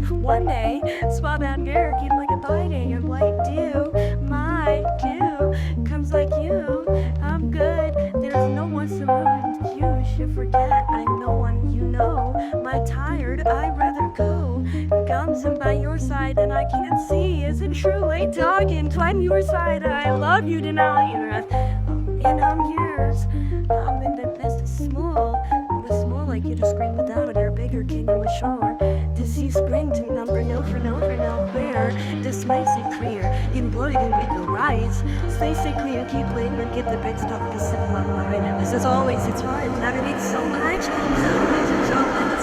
One day, swab out Garrick, you'd like a biting of light dew. My dew comes like you. I'm good. There's no one surrounding you. Should forget I'm no one you know. My tired, I'd rather go. Guns and by your side, and I can't see. Is it true? Late talking, climb your side. I love you tonight. And I'm yours. I'm in the best small. It was small like you to scream without her. Bigger king you ashore. To see spring to number no for no where. This makes it clear. Embroidered with the rights. Stay clear, keep waiting and get the big stuff to sit along line. This is always it's hard. Never need so much. So much.